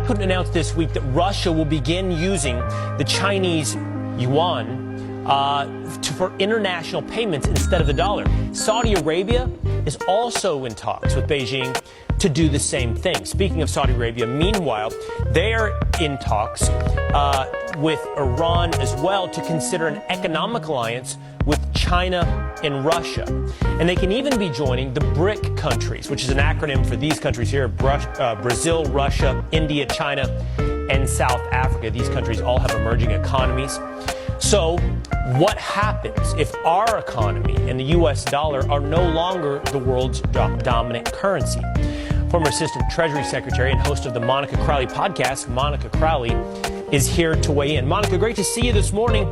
Putin announced this week that Russia will begin using the Chinese yuan for international payments instead of the dollar. Saudi Arabia is also in talks with Beijing to do the same thing. Speaking of Saudi Arabia, meanwhile, they are in talks with Iran as well to consider an economic alliance with China and Russia. And they can even be joining the BRIC countries, which is an acronym for these countries here, Brazil, Russia, India, China, and South Africa. These countries all have emerging economies. So what happens if our economy and the U.S. dollar are no longer the world's dominant currency? Former Assistant Treasury Secretary and host of the Monica Crowley podcast, Monica Crowley, is here to weigh in. Monica, great to see you this morning.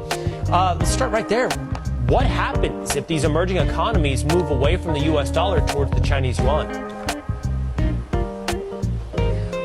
Let's start right there. What happens if these emerging economies move away from the U.S. dollar towards the Chinese yuan?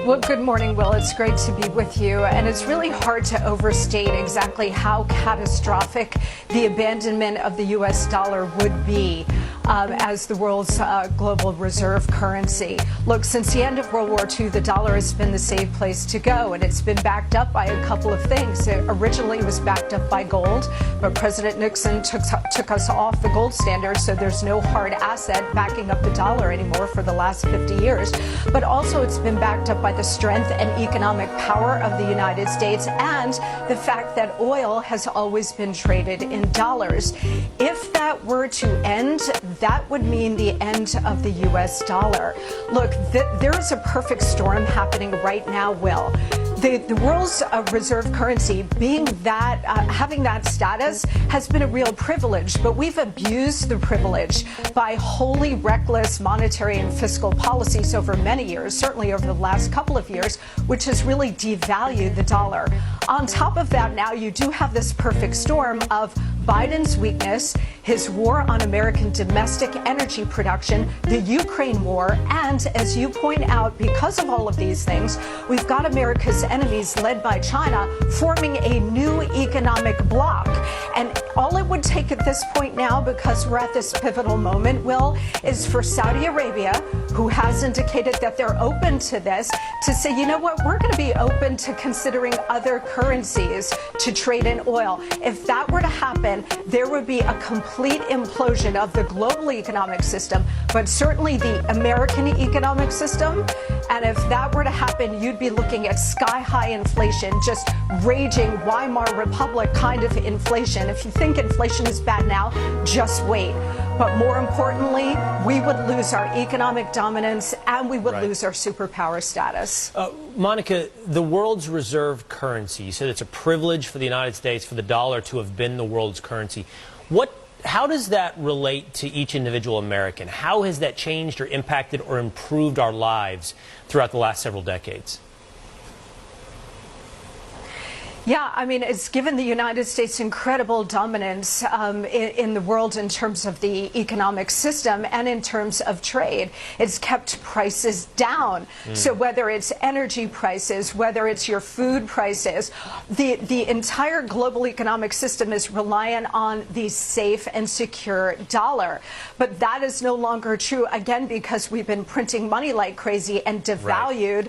Well, good morning, Will. It's great to be with you. And it's really hard to overstate exactly how catastrophic the abandonment of the U.S. dollar would be as the world's global reserve currency. Look, since the end of World War II, the dollar has been the safe place to go, and it's been backed up by a couple of things. It originally was backed up by gold, but President Nixon took us off the gold standard, so there's no hard asset backing up the dollar anymore for the last 50 years. But also it's been backed up by the strength and economic power of the United States and the fact that oil has always been traded in dollars. If that were to end, that would mean the end of the U.S. dollar. Look, there is a perfect storm happening right now, Will. The world's reserve currency being that, having that status has been a real privilege, but we've abused the privilege by wholly reckless monetary and fiscal policies over many years, certainly over the last couple of years, which has really devalued the dollar. On top of that, now you do have this perfect storm of Biden's weakness, his war on American domestic energy production, the Ukraine war, and as you point out, because of all of these things, we've got America's enemies led by China forming a new economic bloc. And all it would take at this point now, because we're at this pivotal moment, Will, is for Saudi Arabia, who has indicated that they're open to this, to say, you know what, we're going to be open to considering other currencies to trade in oil. If that were to happen, there would be a complete implosion of the global economic system, but certainly the American economic system. And if that were to happen, you'd be looking at sky-high inflation, just raging Weimar Republic kind of inflation. If you think inflation is bad now, just wait. But more importantly, we would lose our economic dominance and we would lose our superpower status. Monica, the world's reserve currency, you said it's a privilege for the United States for the dollar to have been the world's currency. How does that relate to each individual American? How has that changed or impacted or improved our lives throughout the last several decades? Yeah, I mean, it's given the United States incredible dominance in the world in terms of the economic system and in terms of trade. It's kept prices down. So whether it's energy prices, whether it's your food prices, the entire global economic system is reliant on the safe and secure dollar. But that is no longer true, again, because we've been printing money like crazy and devalued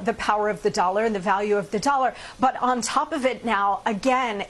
the power of the dollar and the value of the dollar. But on top of it now, again,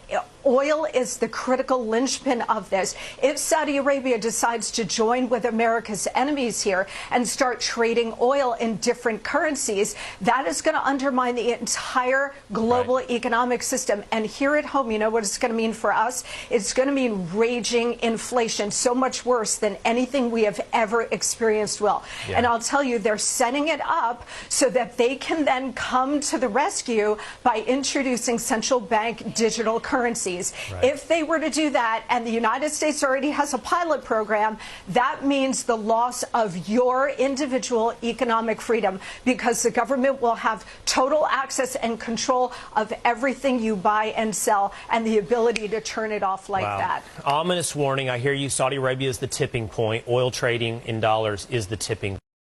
oil is the critical linchpin of this. If Saudi Arabia decides to join with America's enemies here and start trading oil in different currencies, that is going to undermine the entire global economic system. And here at home, you know what it's going to mean for us? It's going to mean raging inflation, so much worse than anything we have ever experienced, Will. And I'll tell you, they're setting it up so that they can then come to the rescue by introducing central bank digital currencies. If they were to do that, and the United States already has a pilot program, that means the loss of your individual economic freedom, because the government will have total access and control of everything you buy and sell and the ability to turn it off like that. Ominous warning. I hear you. Saudi Arabia is the tipping point. Oil trading in dollars is the tipping